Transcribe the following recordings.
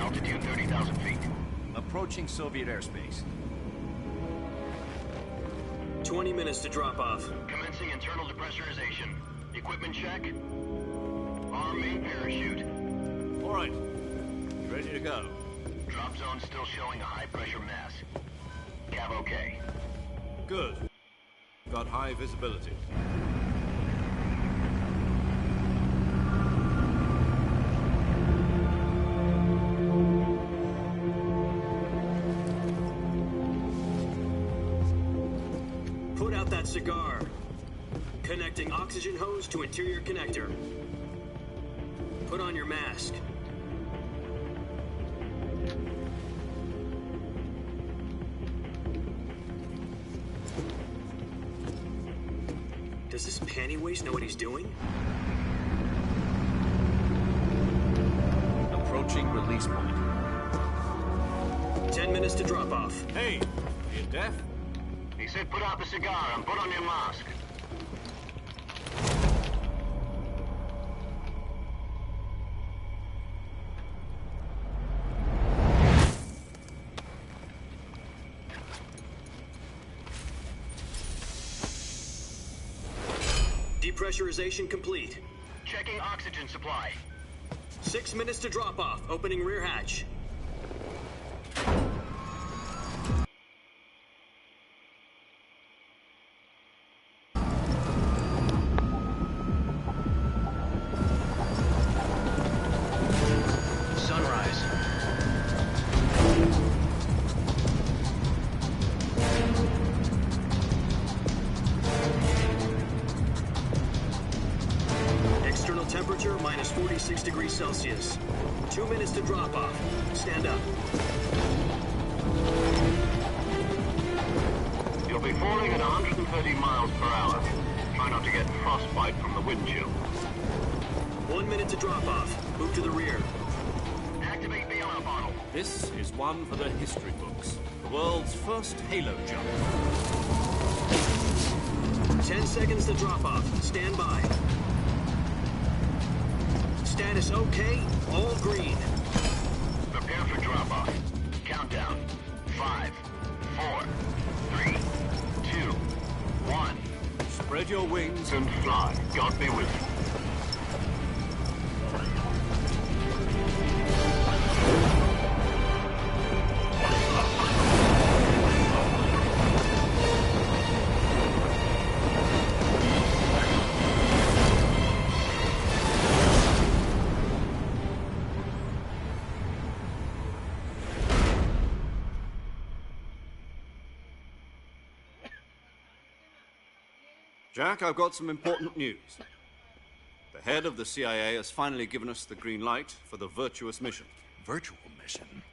Altitude 30,000 feet. Approaching Soviet airspace. 20 minutes to drop off. Commencing internal depressurization. Equipment check. Arm main parachute. All right. Ready to go. Drop zone still showing a high pressure mass. Cav okay. Good. Got high visibility. Put out that cigar. Connecting oxygen hose to interior connector. Put on your mask. Does this panty waste know what he's doing? Approaching release point. 10 minutes to drop off. Hey, you deaf? He said put out the cigar and put on your mask. Depressurization complete. Checking oxygen supply. 6 minutes to drop off. Opening rear hatch. Sunrise. External temperature minus 46 degrees Celsius. 2 minutes to drop off. Stand up. You'll be falling at 130 miles per hour. Try not to get frostbite from the wind chill. 1 minute to drop off. Move to the rear. Activate the air bottle. This is one for the history books. The world's first halo jump. 10 seconds to drop off. Stand by. Status okay. All green. Prepare for drop-off. Countdown. 5, 4, 3, 2, 1. Spread your wings And fly. God be with you. Jack, I've got some important news. The head of the CIA has finally given us the green light for the Virtuous mission. Virtual mission?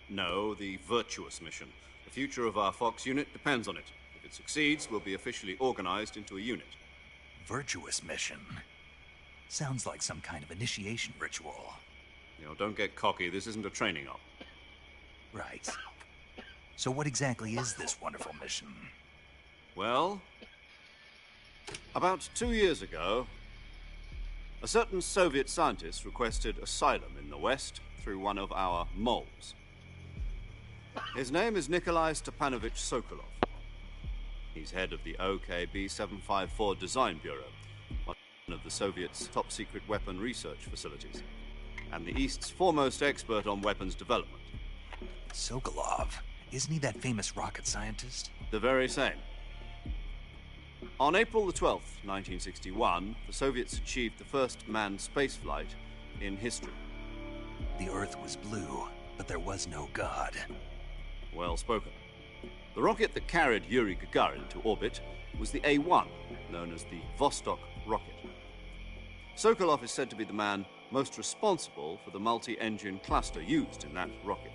No, the Virtuous mission. The future of our Fox unit depends on it. If it succeeds, we'll be officially organized into a unit. Virtuous mission? Sounds like some kind of initiation ritual. You know, don't get cocky. This isn't a training op. Right. So what exactly is this wonderful mission? Well, about 2 years ago, a certain Soviet scientist requested asylum in the West through one of our moles. His name is Nikolai Stepanovich Sokolov. He's head of the OKB-754 Design Bureau, one of the Soviets' top-secret weapon research facilities, and the East's foremost expert on weapons development. Sokolov? Isn't he that famous rocket scientist? The very same. On April the 12th, 1961, the Soviets achieved the first manned spaceflight in history. The Earth was blue, but there was no God. Well spoken. The rocket that carried Yuri Gagarin to orbit was the A-1, known as the Vostok rocket. Sokolov is said to be the man most responsible for the multi-engine cluster used in that rocket.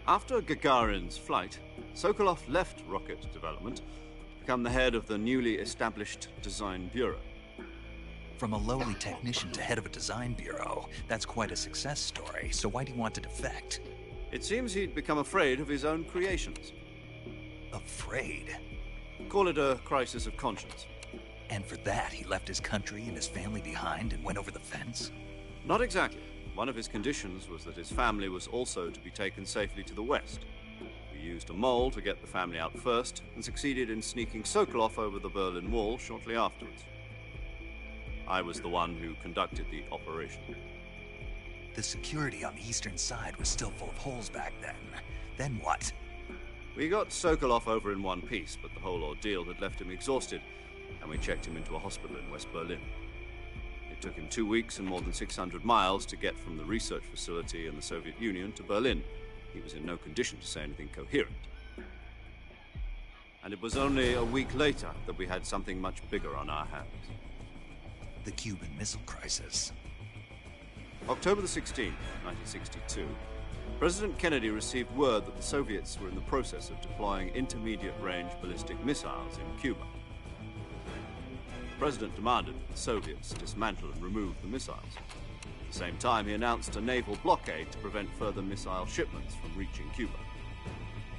After Gagarin's flight, Sokolov left rocket development to become the head of the newly established Design Bureau. From a lowly technician to head of a design bureau, that's quite a success story, so why'd he want to defect? It seems he'd become afraid of his own creations. Afraid? Call it a crisis of conscience. And for that, he left his country and his family behind and went over the fence? Not exactly. One of his conditions was that his family was also to be taken safely to the west. We used a mole to get the family out first and succeeded in sneaking Sokolov over the Berlin Wall shortly afterwards. I was the one who conducted the operation. The security on the eastern side was still full of holes back then. Then what? We got Sokolov over in one piece, but the whole ordeal had left him exhausted, and we checked him into a hospital in West Berlin. It took him 2 weeks and more than 600 miles to get from the research facility in the Soviet Union to Berlin. He was in no condition to say anything coherent. And it was only a week later that we had something much bigger on our hands. The Cuban Missile Crisis. October the 16th, 1962, President Kennedy received word that the Soviets were in the process of deploying intermediate-range ballistic missiles in Cuba. The President demanded that the Soviets dismantle and remove the missiles. At the same time, he announced a naval blockade to prevent further missile shipments from reaching Cuba.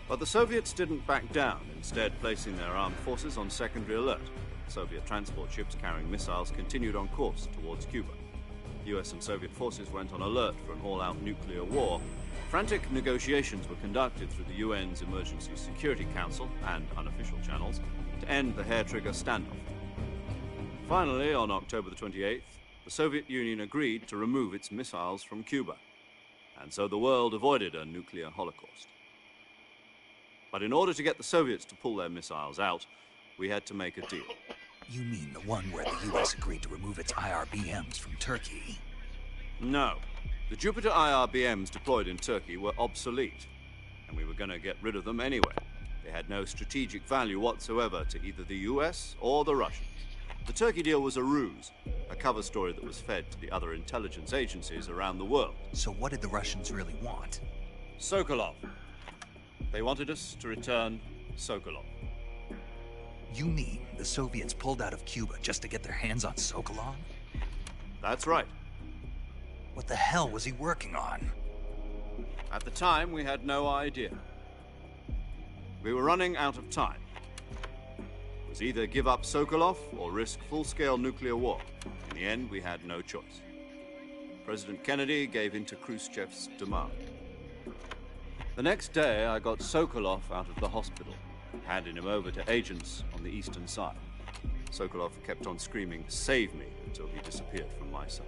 But the Soviets didn't back down, instead placing their armed forces on secondary alert. Soviet transport ships carrying missiles continued on course towards Cuba. US and Soviet forces went on alert for an all-out nuclear war. Frantic negotiations were conducted through the UN's Emergency Security Council and unofficial channels to end the hair-trigger standoff. Finally, on October the 28th, the Soviet Union agreed to remove its missiles from Cuba, and so the world avoided a nuclear holocaust. But in order to get the Soviets to pull their missiles out, we had to make a deal. You mean the one where the US agreed to remove its IRBMs from Turkey? No. The Jupiter IRBMs deployed in Turkey were obsolete, and we were going to get rid of them anyway. They had no strategic value whatsoever to either the US or the Russians. The Turkey deal was a ruse, a cover story that was fed to the other intelligence agencies around the world. So what did the Russians really want? Sokolov. They wanted us to return Sokolov. You mean the Soviets pulled out of Cuba just to get their hands on Sokolov? That's right. What the hell was he working on? At the time, we had no idea. We were running out of time. It was either give up Sokolov or risk full-scale nuclear war. In the end, we had no choice. President Kennedy gave in to Khrushchev's demand. The next day, I got Sokolov out of the hospital, handing him over to agents on the eastern side. Sokolov kept on screaming, "Save me," until he disappeared from my sight.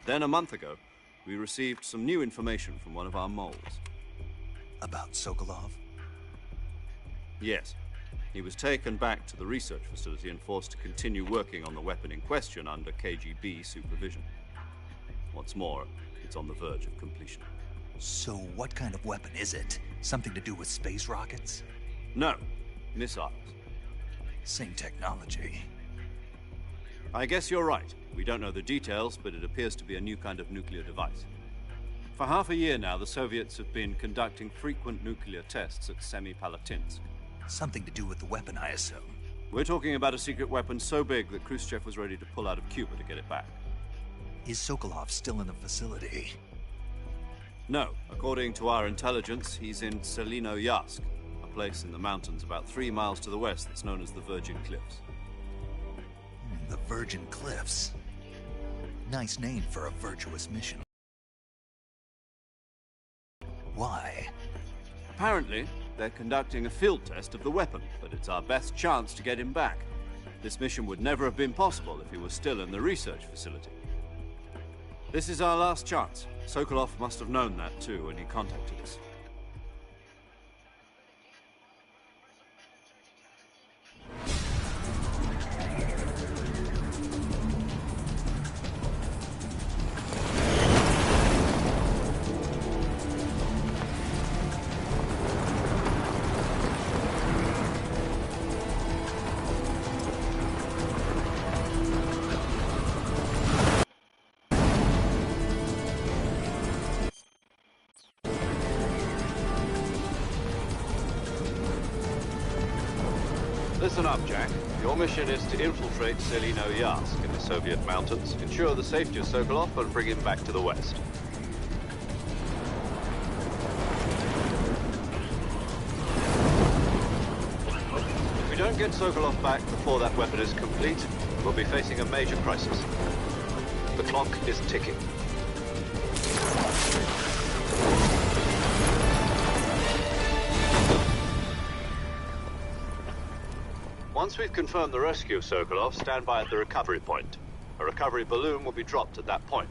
Then, a month ago, we received some new information from one of our moles. About Sokolov? Yes. He was taken back to the research facility and forced to continue working on the weapon in question under KGB supervision. What's more, it's on the verge of completion. So what kind of weapon is it? Something to do with space rockets? No, missiles. Same technology. I guess you're right. We don't know the details, but it appears to be a new kind of nuclear device. For half a year now, the Soviets have been conducting frequent nuclear tests at Semipalatinsk. Something to do with the weapon, I assume. We're talking about a secret weapon so big that Khrushchev was ready to pull out of Cuba to get it back. Is Sokolov still in the facility? No. According to our intelligence, he's in Selino-Yarsk, a place in the mountains about 3 miles to the west that's known as the Virgin Cliffs. The Virgin Cliffs. Nice name for a virtuous mission. Why? Apparently, they're conducting a field test of the weapon, but it's our best chance to get him back. This mission would never have been possible if he was still in the research facility. This is our last chance. Sokolov must have known that too when he contacted us. Listen up, Jack. Your mission is to infiltrate Selino-Yarsk in the Soviet mountains, ensure the safety of Sokolov, and bring him back to the west. If we don't get Sokolov back before that weapon is complete, We'll be facing a major crisis. The clock is ticking. Once we've confirmed the rescue of Sokolov, stand by at the recovery point. A recovery balloon will be dropped at that point.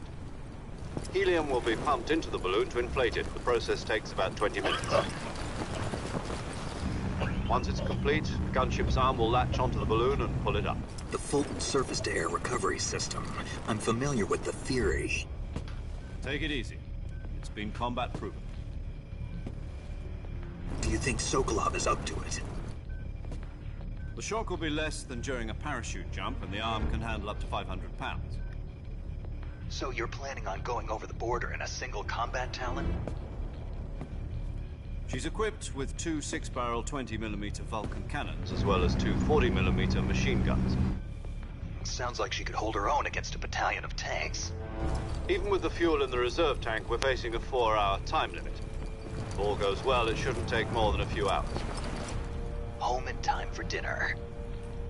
Helium will be pumped into the balloon to inflate it. The process takes about 20 minutes. Once it's complete, the gunship's arm will latch onto the balloon and pull it up. The Fulton surface-to-air recovery system. I'm familiar with the theory. Take it easy. It's been combat-proven. Do you think Sokolov is up to it? The shock will be less than during a parachute jump, and the arm can handle up to 500 pounds. So you're planning on going over the border in a single combat Talon? She's equipped with two 6-barrel 20mm Vulcan cannons, as well as two 40mm machine guns. Sounds like she could hold her own against a battalion of tanks. Even with the fuel in the reserve tank, we're facing a 4-hour time limit. If all goes well, it shouldn't take more than a few hours. Home in time for dinner.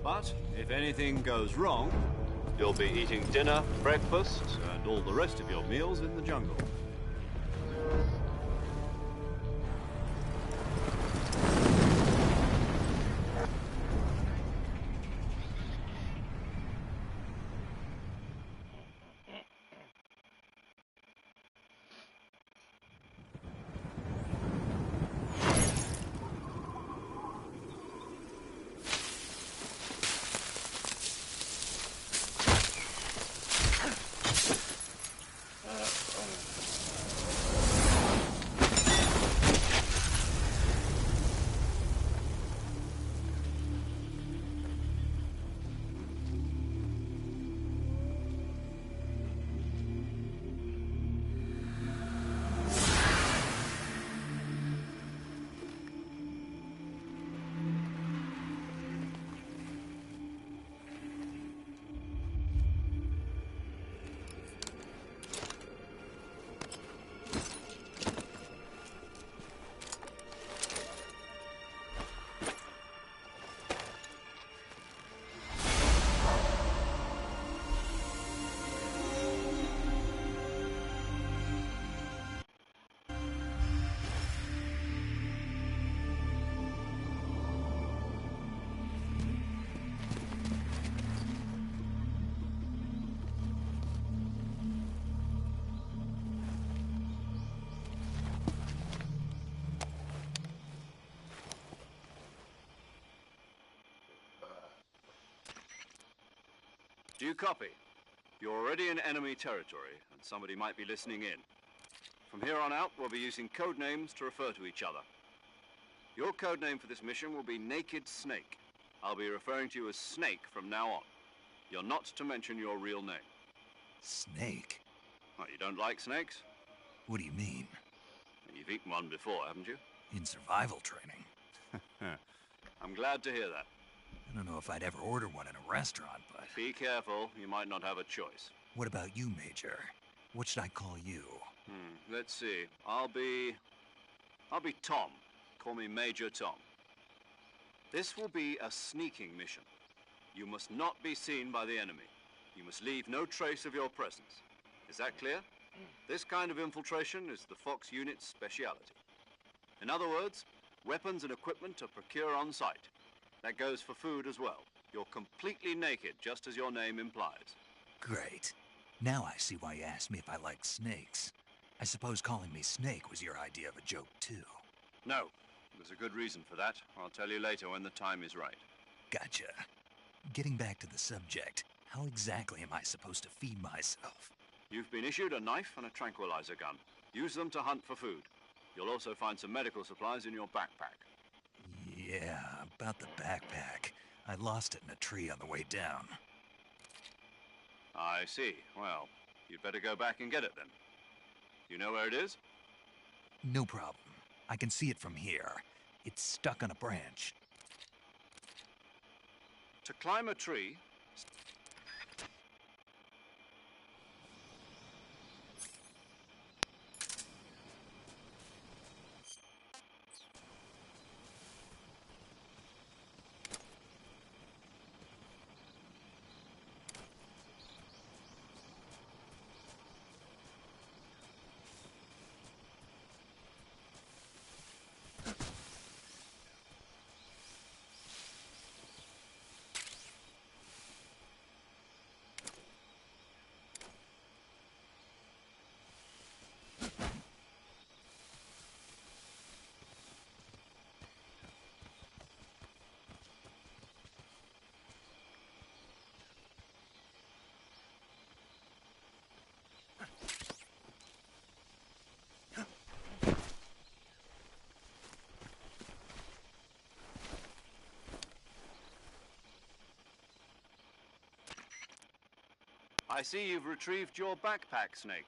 But if anything goes wrong, you'll be eating dinner, breakfast, and all the rest of your meals in the jungle. Do you copy? You're already in enemy territory, and somebody might be listening in. From here on out, we'll be using code names to refer to each other. Your code name for this mission will be Naked Snake. I'll be referring to you as Snake from now on. You're not to mention your real name. Snake? What, you don't like snakes? What do you mean? You've eaten one before, haven't you? In survival training? I'm glad to hear that. I don't know if I'd ever order one in a restaurant, but... Be careful, you might not have a choice. What about you, Major? What should I call you? Let's see. I'll be Tom. Call me Major Tom. This will be a sneaking mission. You must not be seen by the enemy. You must leave no trace of your presence. Is that clear? This kind of infiltration is the Fox unit's speciality. In other words, weapons and equipment are procured on site. That goes for food as well. You're completely naked, just as your name implies. Great. Now I see why you asked me if I like snakes. I suppose calling me Snake was your idea of a joke, too. No. There's a good reason for that. I'll tell you later when the time is right. Gotcha. Getting back to the subject, how exactly am I supposed to feed myself? You've been issued a knife and a tranquilizer gun. Use them to hunt for food. You'll also find some medical supplies in your backpack. Yeah, about the backpack. I lost it in a tree on the way down. I see. Well, you'd better go back and get it then. You know where it is? No problem. I can see it from here. It's stuck on a branch. To climb a tree... I see you've retrieved your backpack, Snake.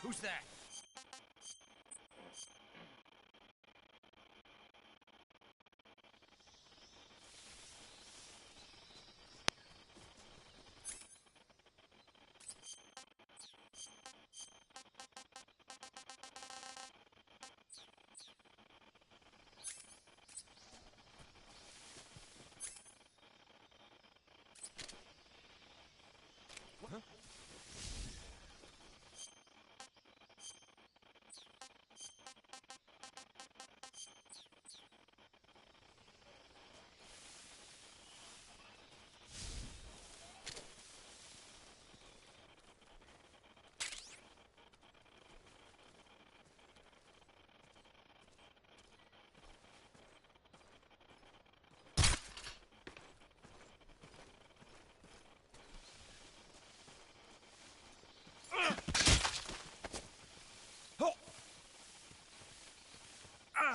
Who's that?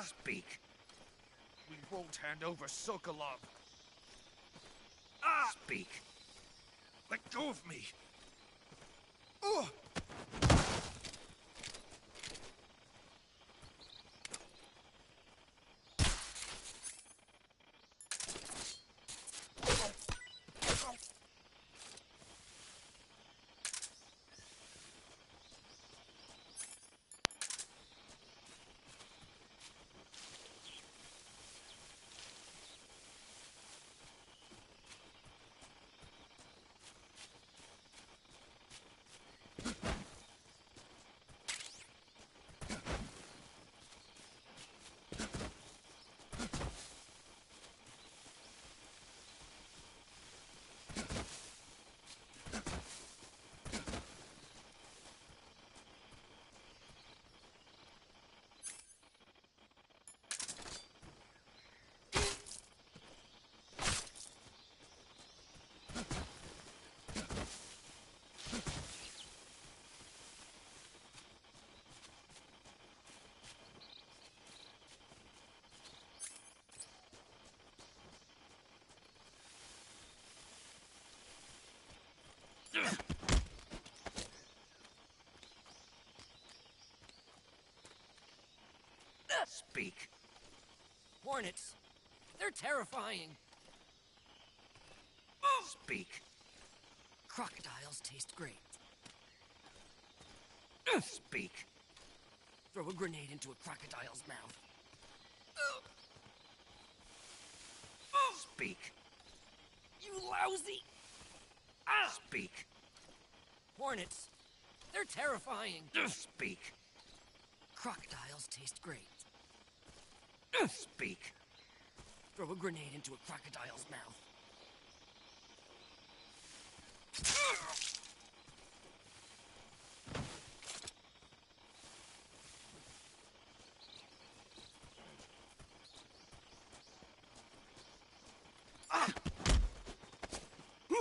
Speak. We won't hand over Sokolov. Speak. Let go of me. Speak. Hornets. They're terrifying. Speak. Crocodiles taste great. Speak. Throw a grenade into a crocodile's mouth. Speak. You lousy! Speak. Hornets. They're terrifying. Speak. Crocodiles taste great. Speak. Throw a grenade into a crocodile's mouth.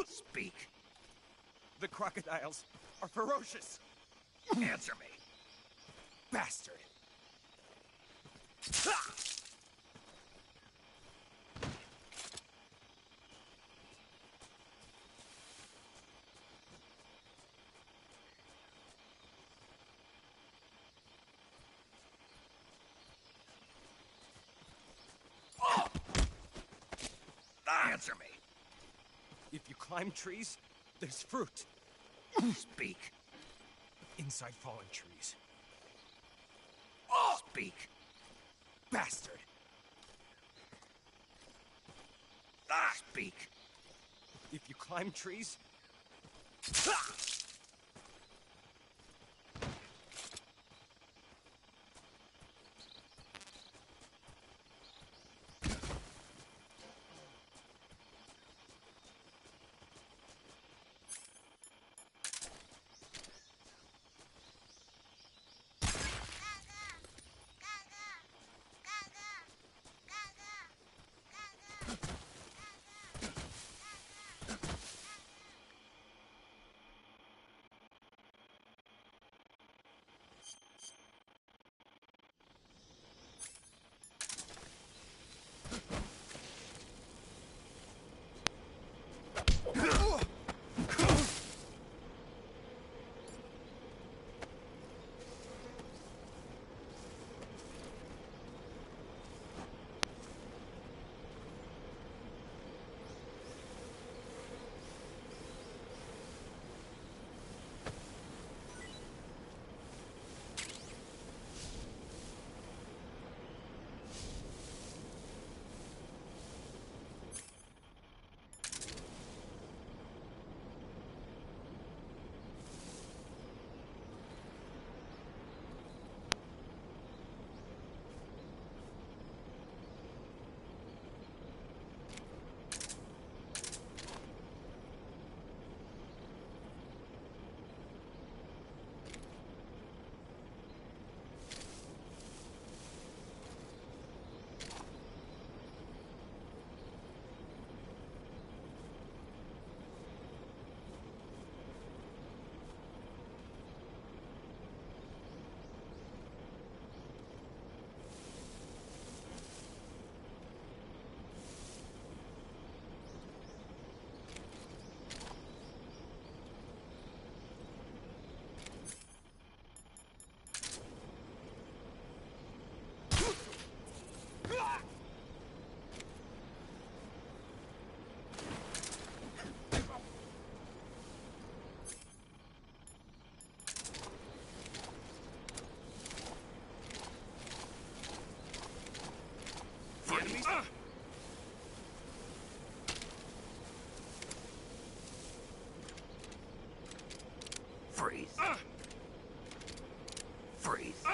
Speak. The crocodiles are ferocious. Answer me. Bastard. Answer me. If you climb trees, there's fruit. Speak. Inside fallen trees. Speak. Bastard. Speak. If you climb trees,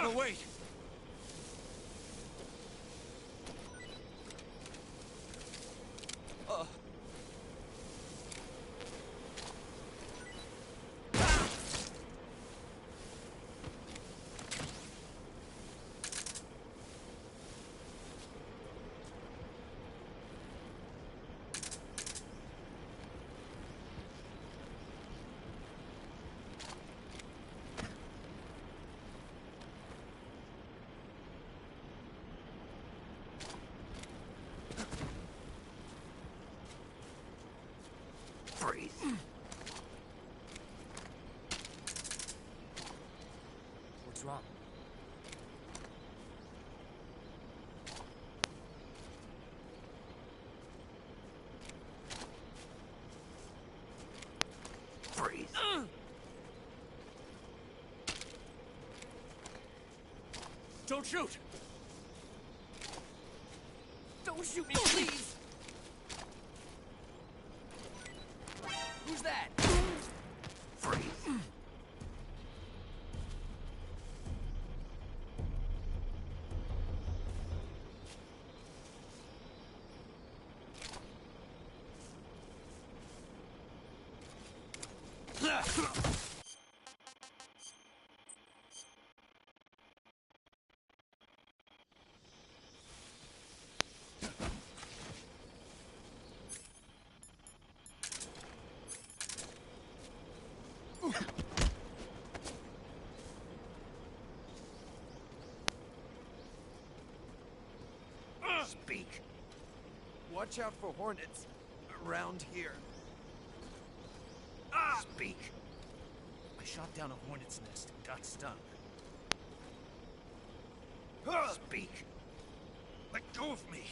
No, wait! Freeze. What's wrong? Freeze. Don't shoot! Don't shoot me, please! Who's that? Freeze. Speak. Watch out for hornets around here. Speak. I shot down a hornet's nest and got stung. Speak. Let go of me!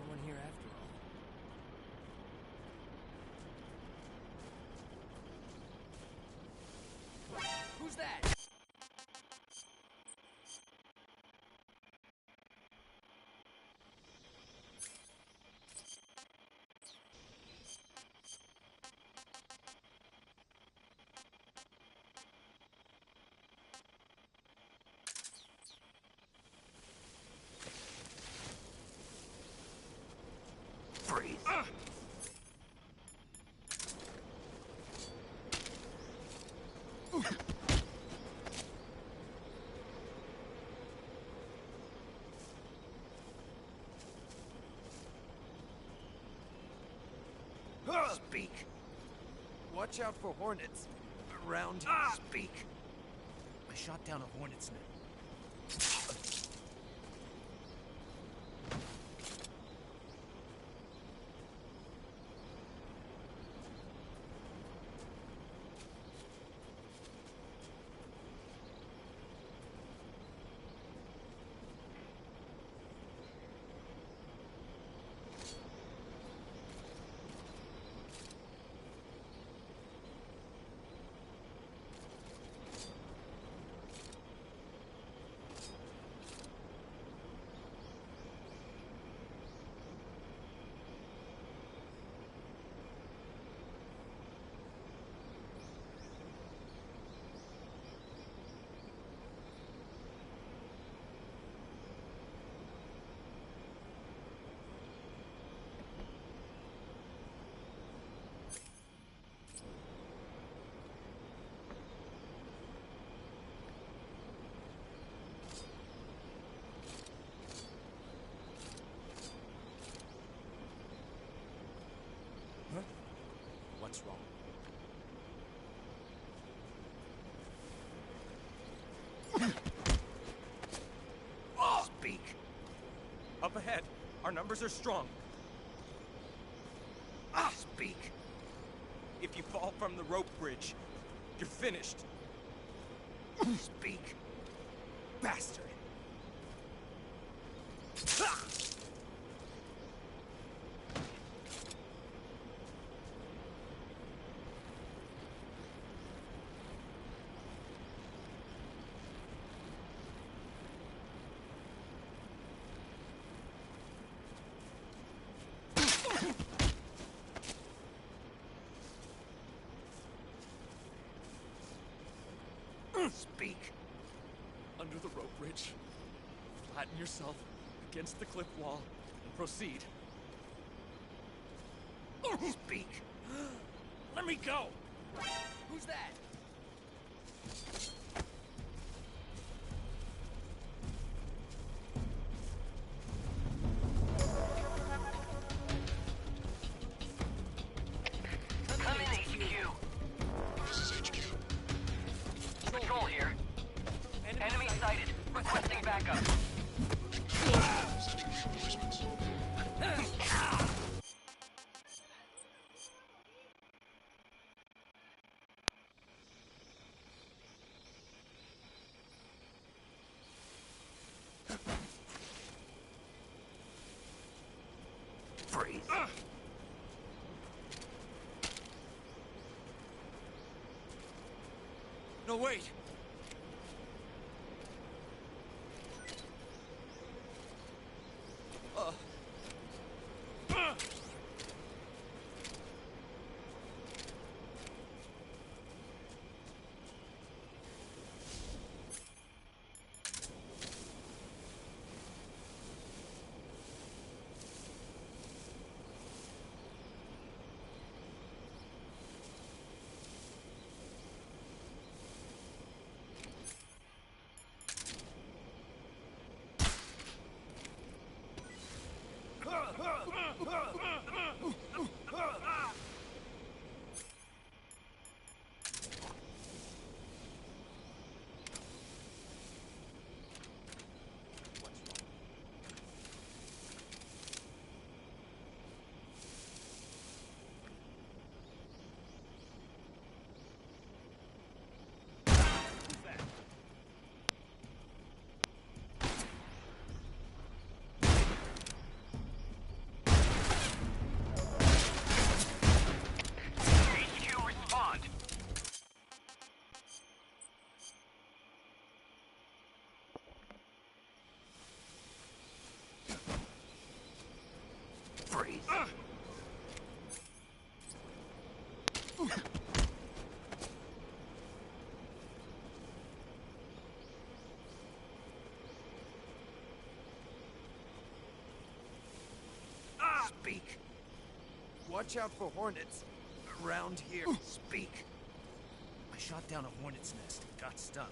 No one here after all. Who's that? Freeze. Speak. Watch out for hornets around here. Speak. I shot down a hornet's nest. Speak. Up ahead. Our numbers are strong. Speak. If you fall from the rope bridge, you're finished. Speak. Bastard. Speak. Under the rope bridge. Flatten yourself against the cliff wall and proceed. Speak. Let me go! Who's that? Come in, HQ. This is HQ. Patrol here. Enemy sighted. Requesting backup. Sending reinforcements. Freeze. No, wait! HQ, respond. Freeze. Speak. Watch out for hornets around here. Speak. I shot down a hornet's nest and got stung.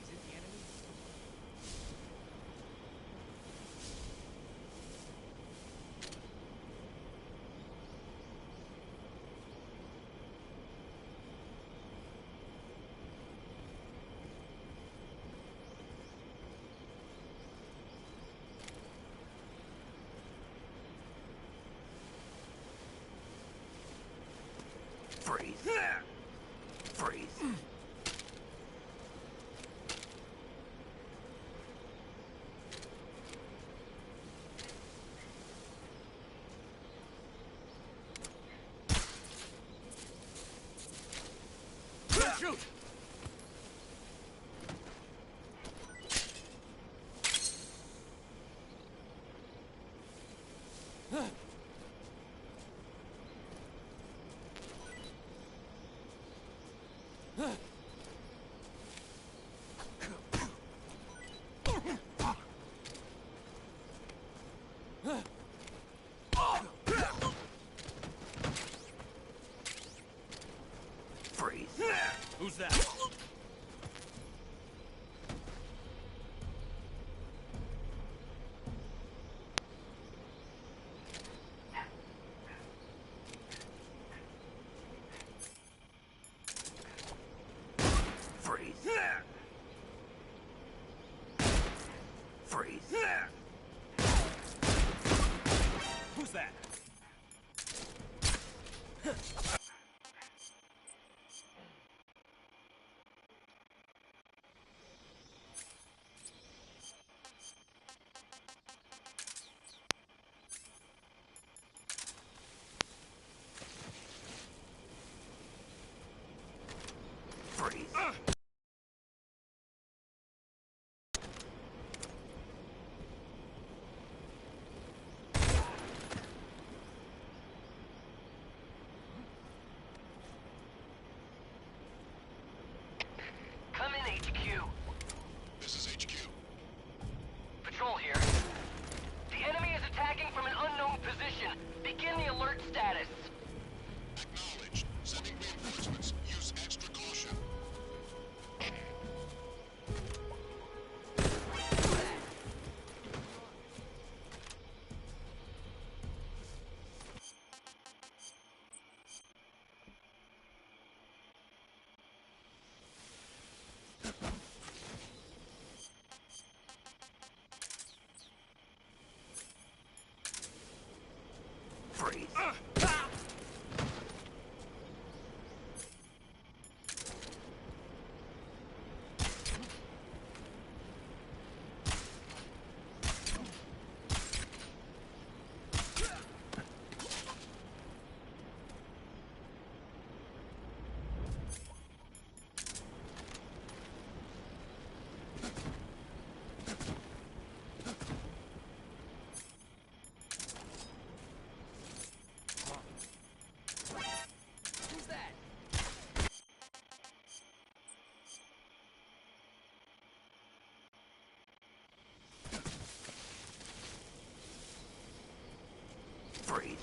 Is it the enemy? Freeze. Freeze. Don't shoot! Freeze. Who's that? Freeze.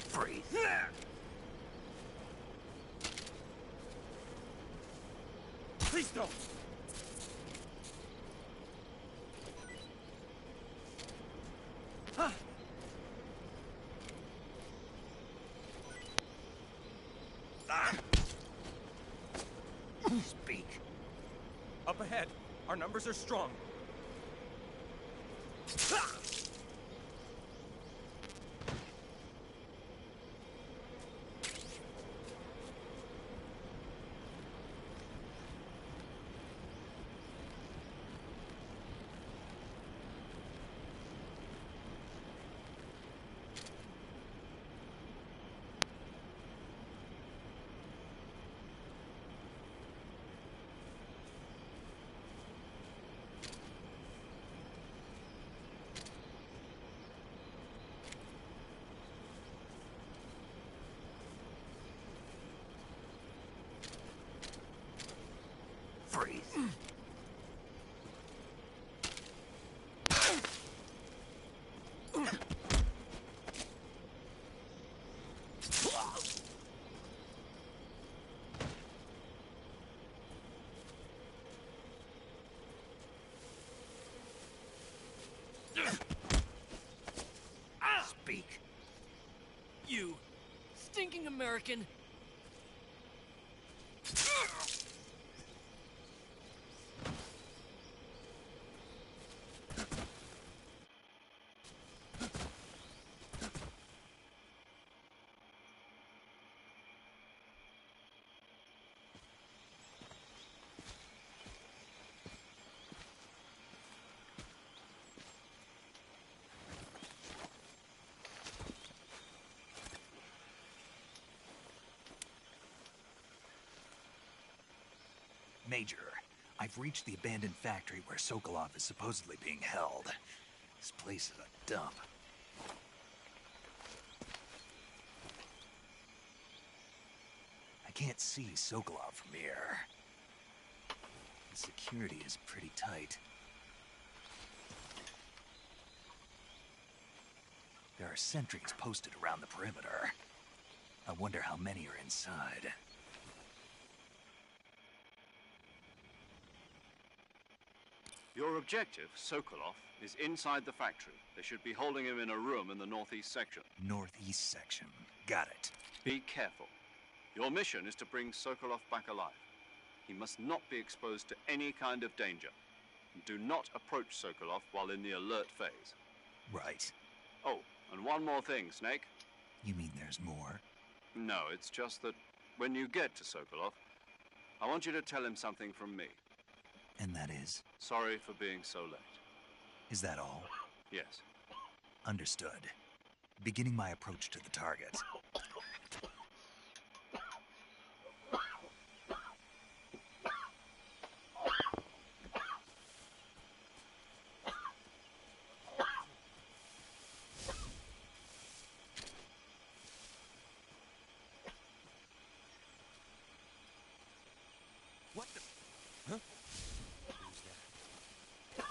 Freeze. Please don't! Speak. Up ahead, our numbers are strong. Freeze. Speak. You stinking American. Major, I've reached the abandoned factory where Sokolov is supposedly being held. This place is a dump. I can't see Sokolov from here. The security is pretty tight. There are sentries posted around the perimeter. I wonder how many are inside. Your objective, Sokolov, is inside the factory. They should be holding him in a room in the northeast section. Northeast section. Got it. Be careful. Your mission is to bring Sokolov back alive. He must not be exposed to any kind of danger. Do not approach Sokolov while in the alert phase. Right. Oh, and one more thing, Snake. You mean there's more? No, it's just that when you get to Sokolov, I want you to tell him something from me. And that is? Sorry for being so late. Is that all? Yes. Understood. Beginning my approach to the target. What the? Huh? Who's that? I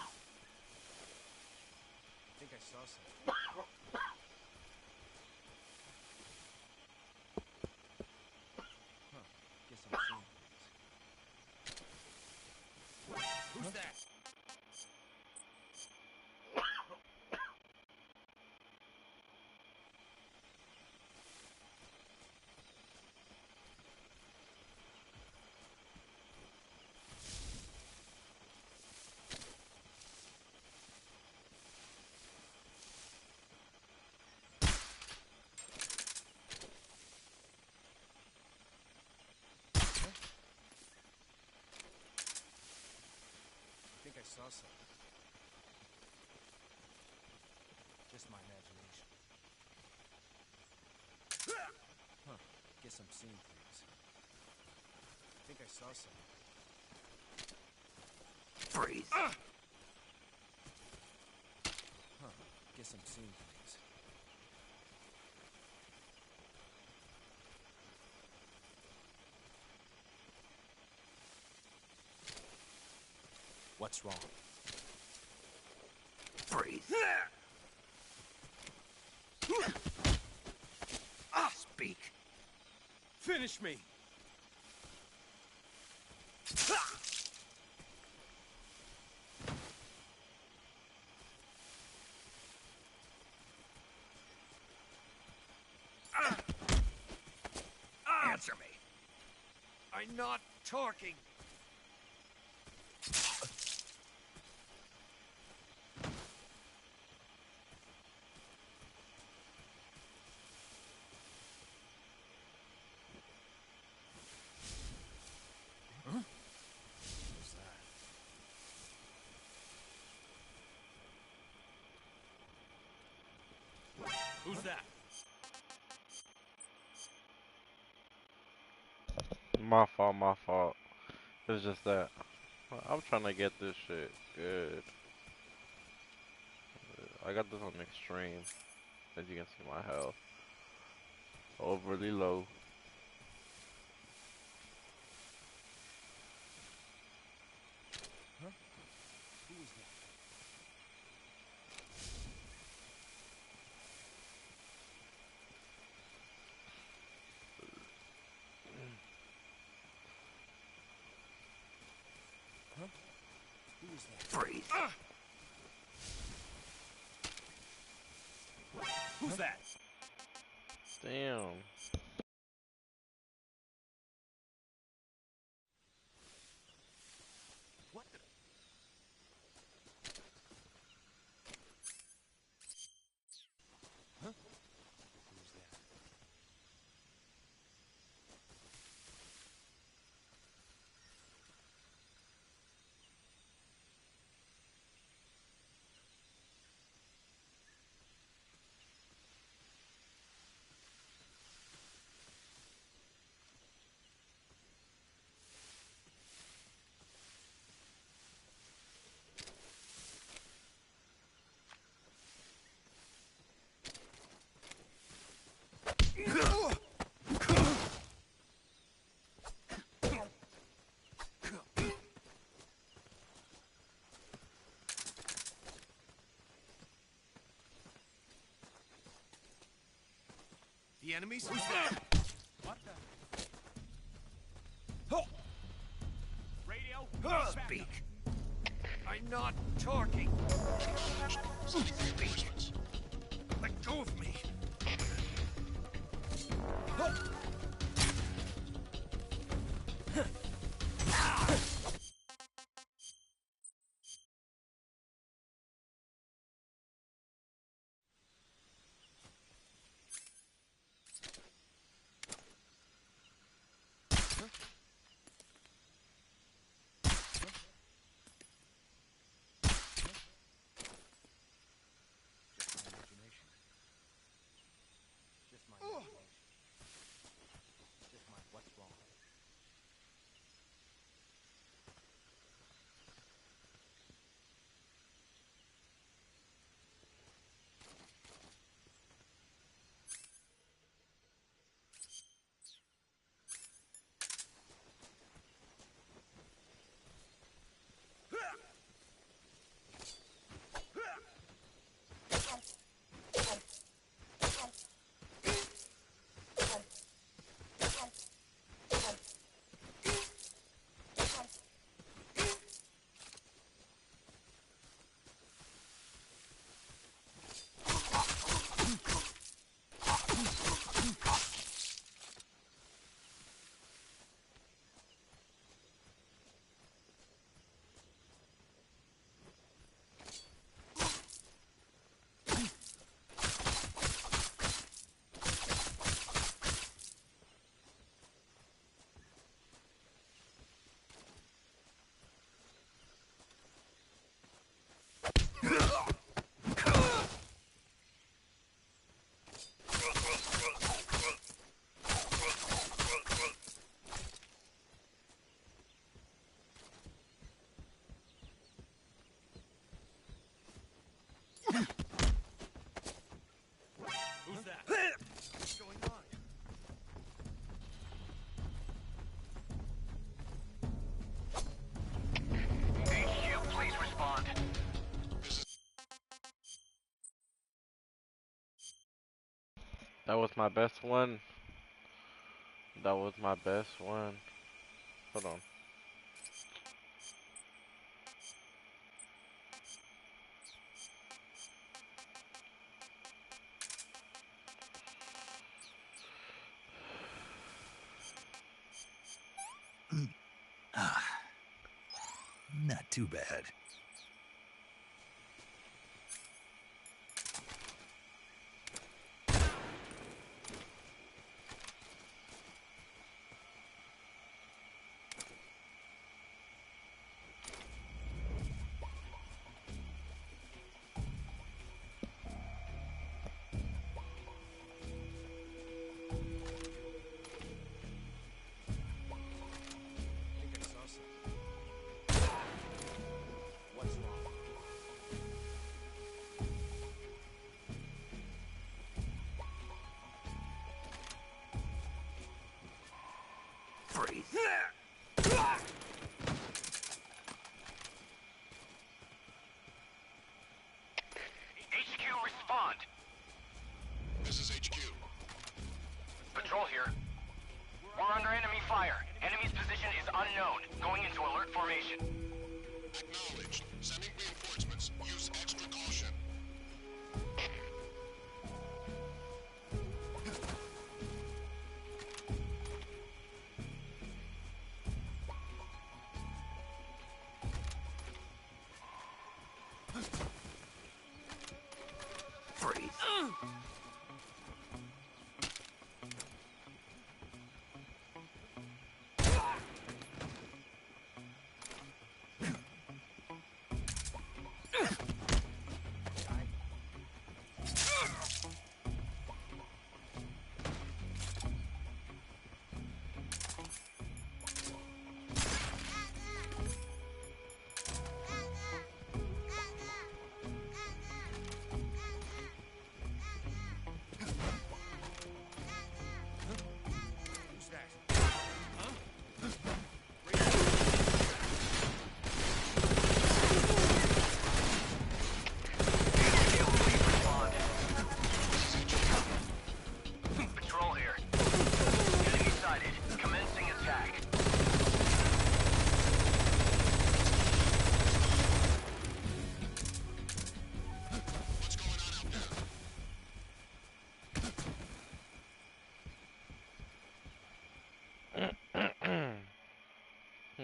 think I saw something. Huh. Guess I'm seeing things. Who's that? I think I saw something. Just my imagination. Huh. Guess I'm seeing things. I think I saw something. Freeze. Huh. Guess I'm seeing things. What's wrong? Freeze. Speak. Finish me! Answer me. I'm not talking. Who's that? My fault, my fault. It's just that I'm trying to get this shit good. I got this on extreme. As you can see, my health overly low. Huh? Who was that? Huh? Who was that? Freeze. Who's that? Damn. What the? Huh? Who's that? The enemies? Who's that? What the? Oh! Radio? Speak. I I'm not talking. Speak. Let go of me. Who's that? What's going on? HQ, please respond. That was my best one. That was my best one. Hold on. Not too bad. Freeze. HQ, respond. This is HQ. Patrol here. We're under enemy fire. Enemy's position is unknown. Going into alert formation. Acknowledged. Sending reinforcements. Use extra caution. Freeze.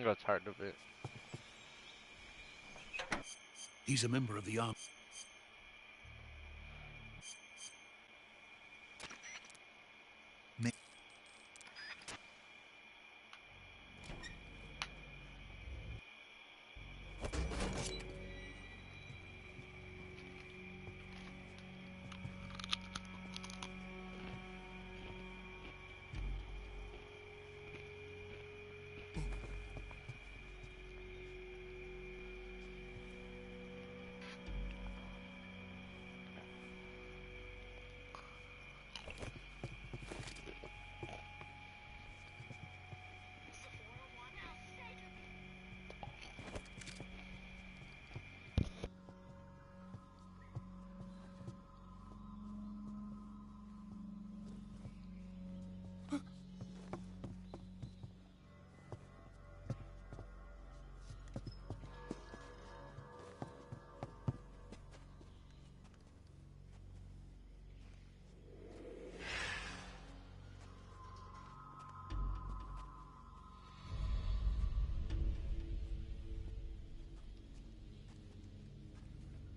a part of it. He's a member of the army.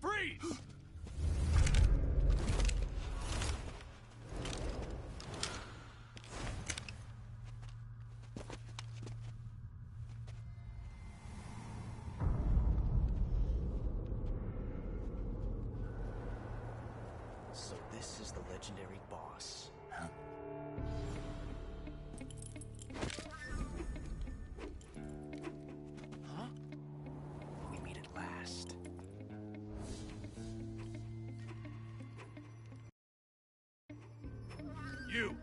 Freeze! So this is the legendary boss, huh? Huh? We meet at last. You!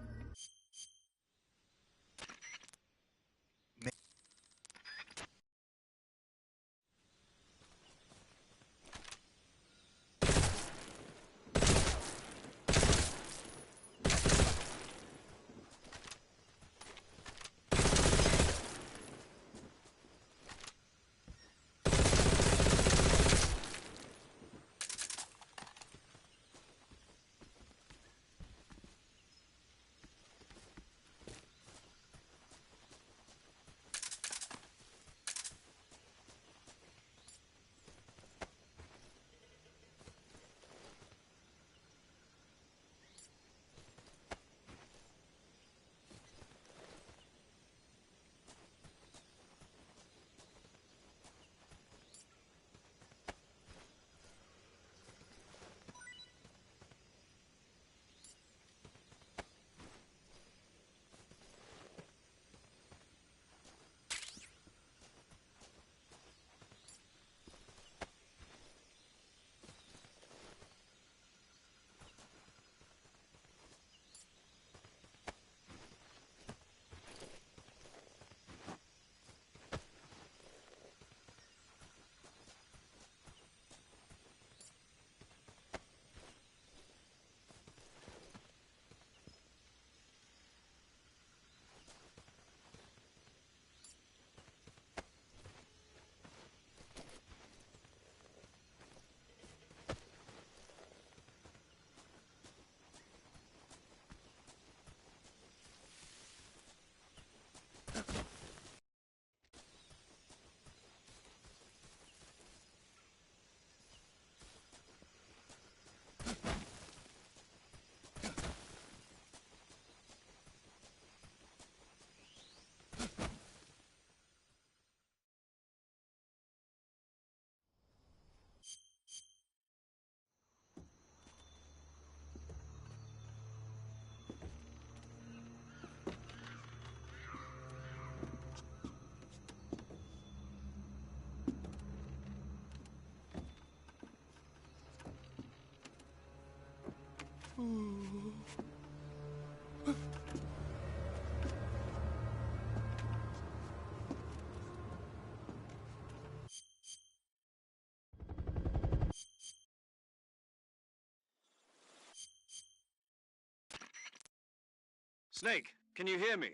Snake, can you hear me?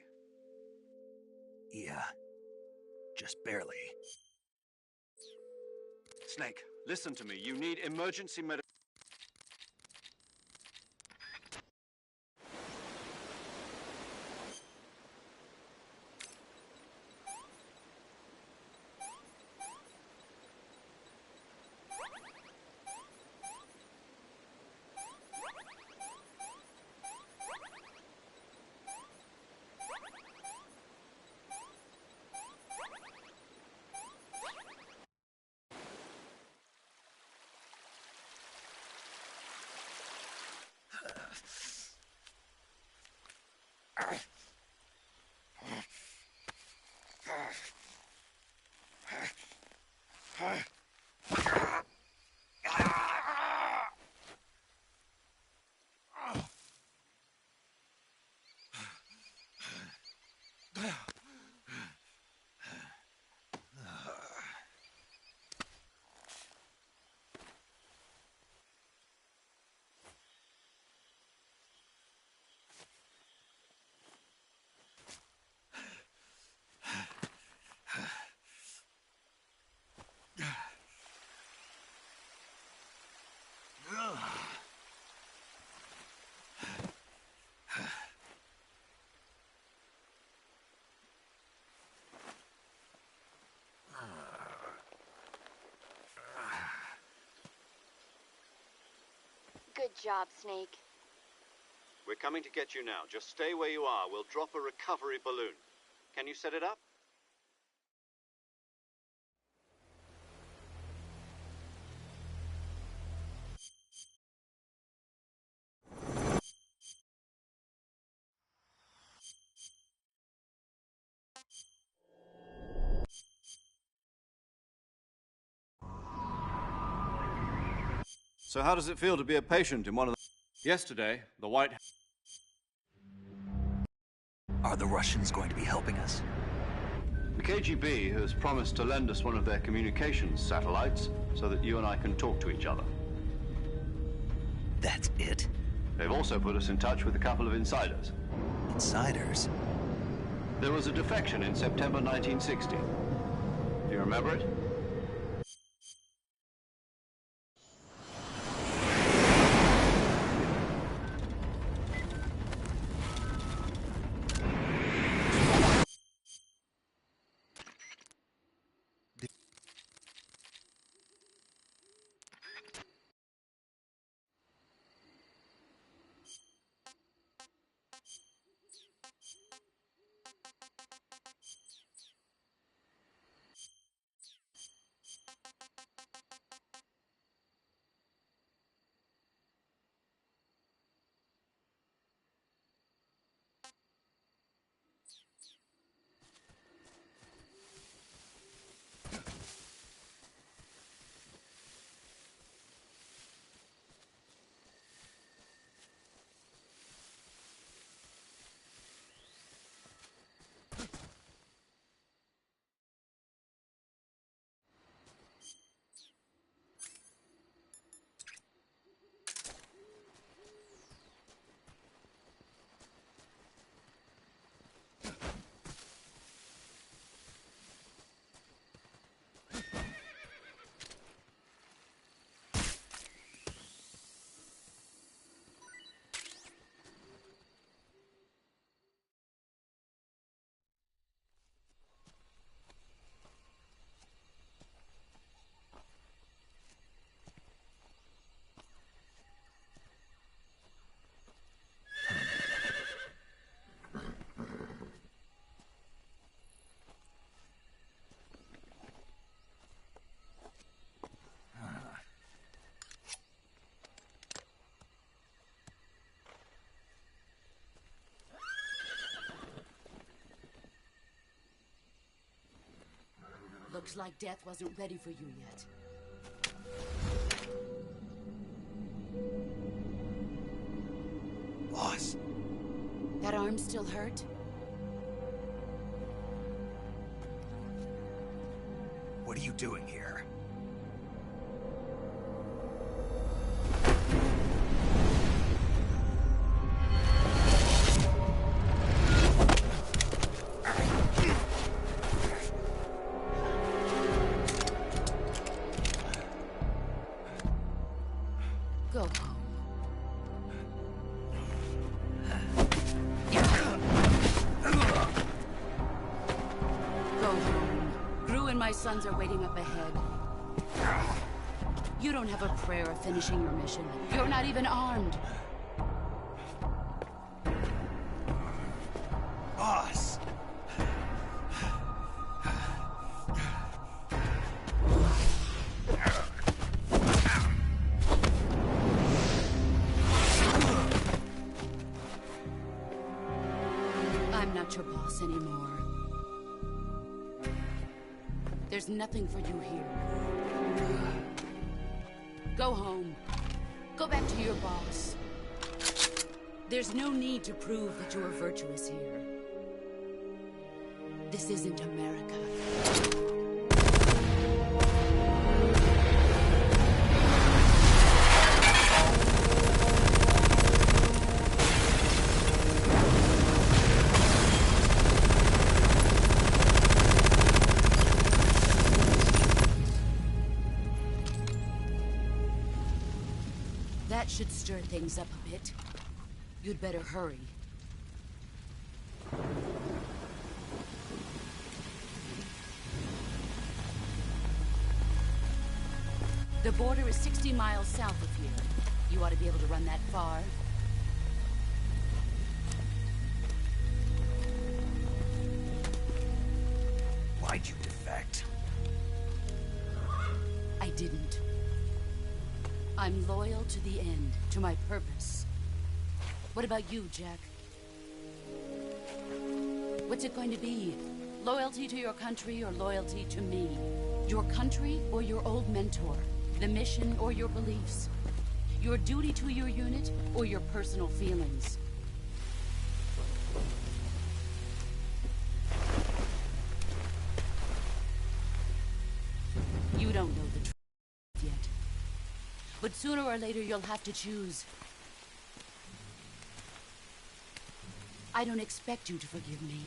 Yeah. Just barely. Snake, listen to me. You need emergency medical. job, Snake. We're coming to get you now. Just stay where you are. We'll drop a recovery balloon. Can you set it up? So how does it feel to be a patient in one of the... Yesterday, the White... Are the Russians going to be helping us? The KGB has promised to lend us one of their communications satellites so that you and I can talk to each other. That's it? They've also put us in touch with a couple of insiders. Insiders? There was a defection in September 1960. Do you remember it? Looks like death wasn't ready for you yet. Boss. That arm still hurt? What are you doing here? Go home. Go home. Gru and my sons are waiting up ahead. You don't have a prayer of finishing your mission. You're not even armed. Boss! I'm not your boss anymore. There's nothing for you here. Go home. Go back to your boss. There's no need to prove that you are virtuous here. This isn't America. That should stir things up a bit. You'd better hurry. The border is 60 miles south of here. You ought to be able to run that far. Why'd you defect? I didn't. I'm loyal to the end, to my purpose. What about you, Jack? What's it going to be? Loyalty to your country or loyalty to me? Your country or your old mentor? The mission or your beliefs? Your duty to your unit or your personal feelings? You don't know the truth yet. But sooner or later you'll have to choose. I don't expect you to forgive me.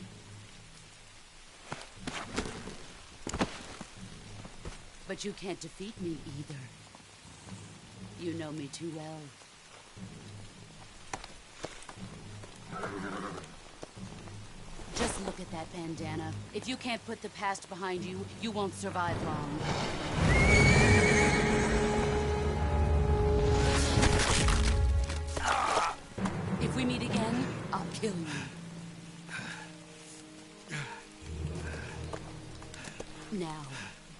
But you can't defeat me either. You know me too well. Just look at that bandana. If you can't put the past behind you, you won't survive long. If we meet again, I'll kill you. Now,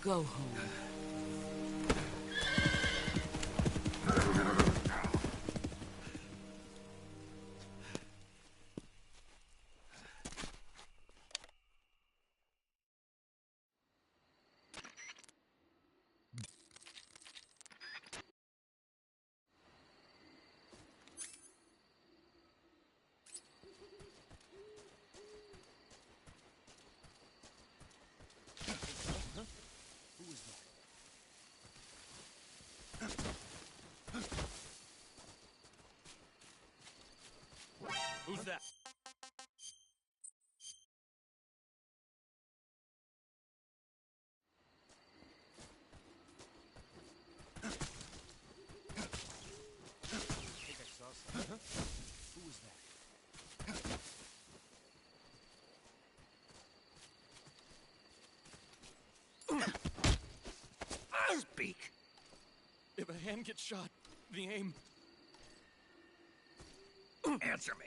go home. Who's that? I think I saw something. Who was that? Speak. If a hand gets shot, the aim. Answer me.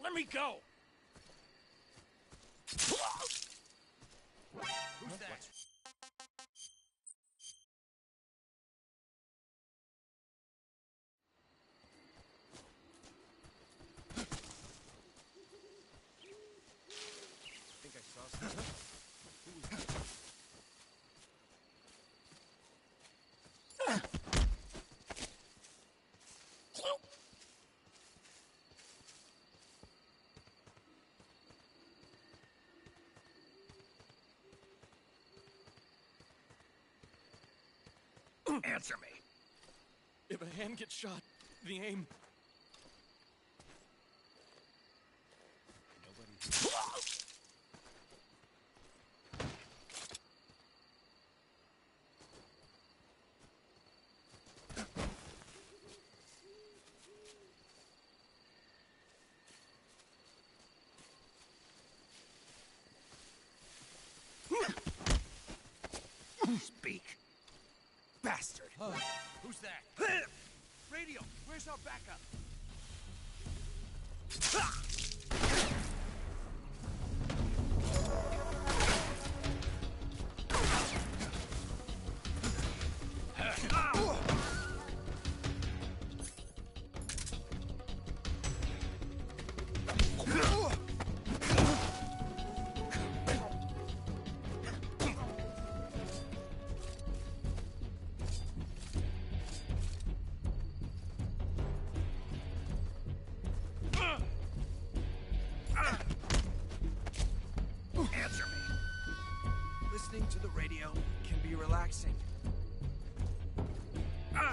Let me go! Who's that? I think I saw something. Who was that? Answer me. If a hand gets shot, the aim. Speak. Bastard. Who's that? Radio, where's our backup? Answer me. Listening to the radio can be relaxing.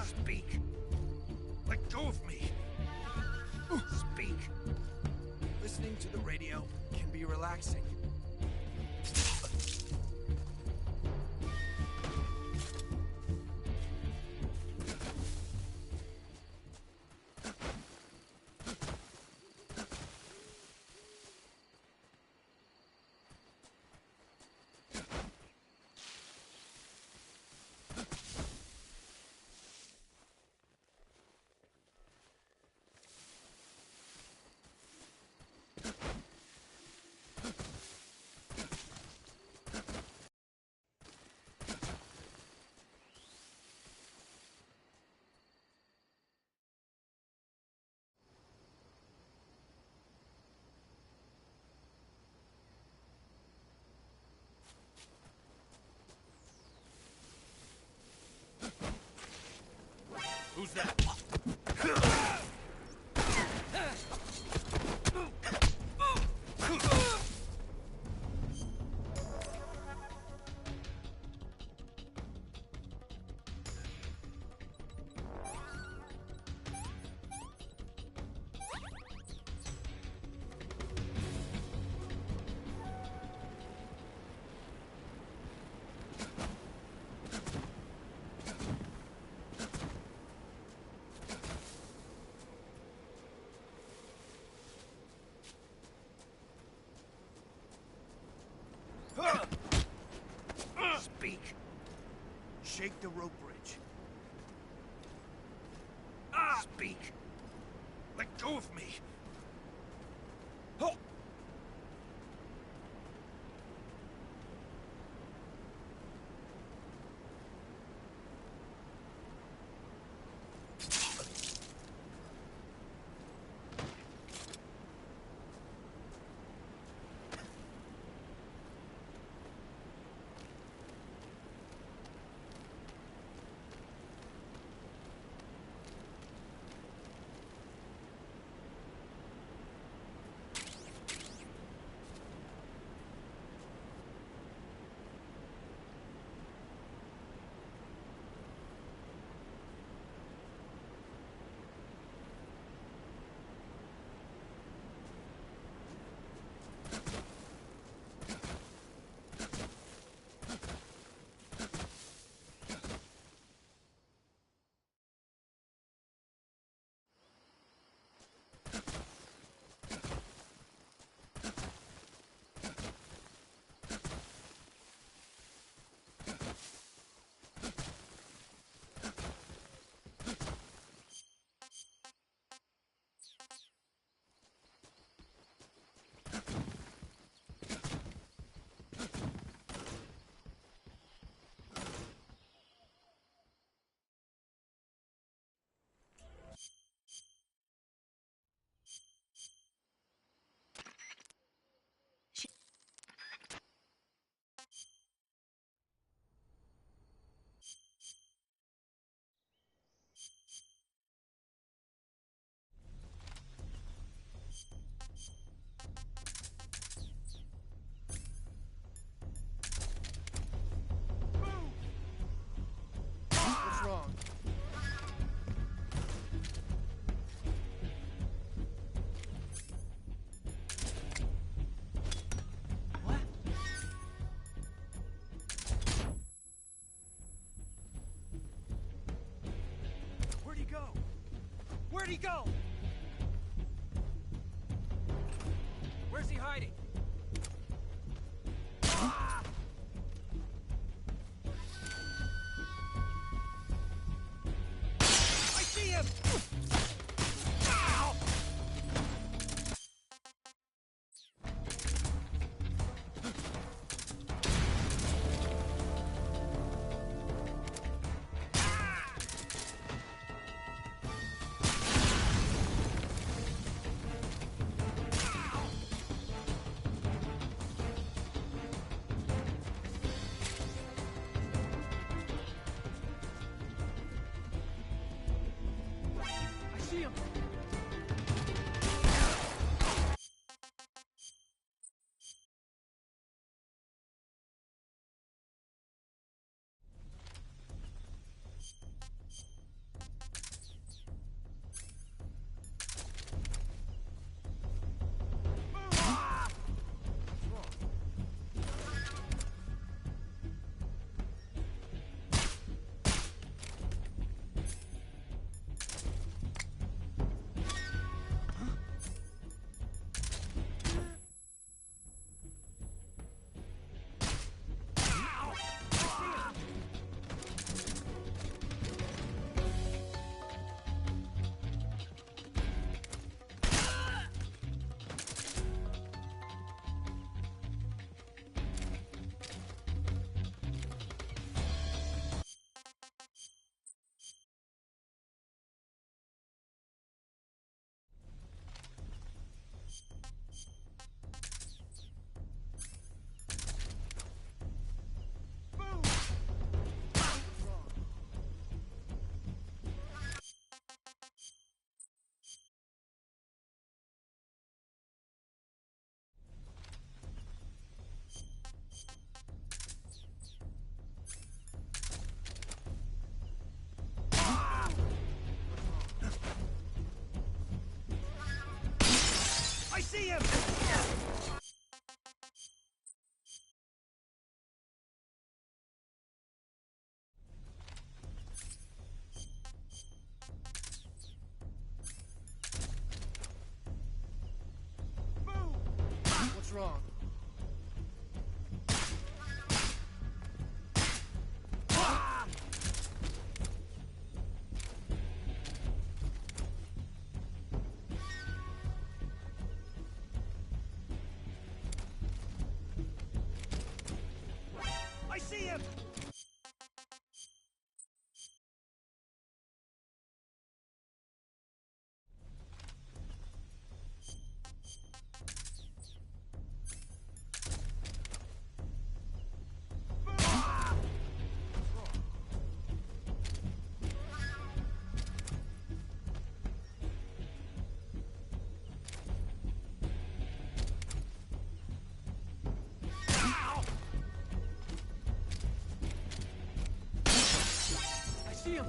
Speak. Let go of me. Speak. Listening to the radio can be relaxing. was that? Speak. Shake the rope bridge. Speak. Let go of me. What's wrong? What? Where'd he go? Where'd he go? Where's he hiding? I see him! Ow! see him! What's wrong? I see him! I see him!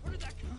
Where did that come?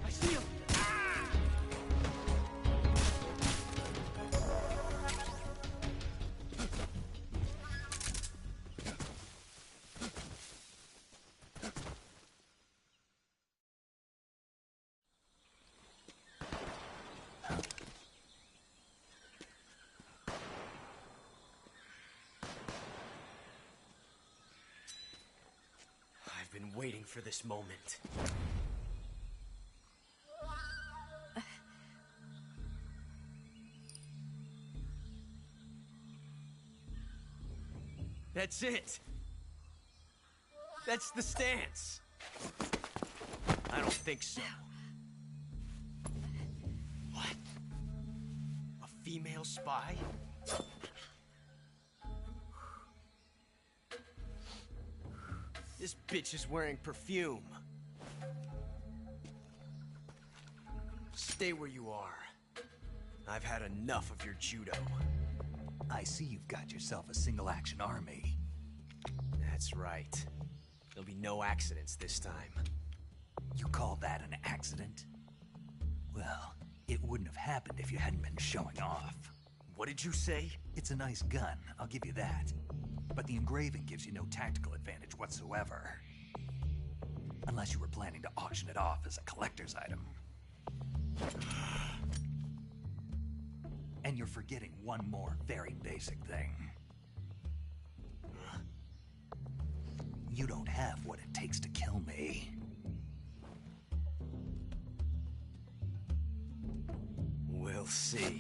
I see him! I've been waiting for this moment. That's it. That's the stance. I don't think so. What? A female spy? This bitch is wearing perfume. stay where you are. I've had enough of your judo. I see you've got yourself a single-action army. That's right. There'll be no accidents this time. You call that an accident? Well, it wouldn't have happened if you hadn't been showing off. What did you say? It's a nice gun, I'll give you that. But the engraving gives you no tactical advantage whatsoever. Unless you were planning to auction it off as a collector's item. And you're forgetting one more very basic thing. You don't have what it takes to kill me. We'll see.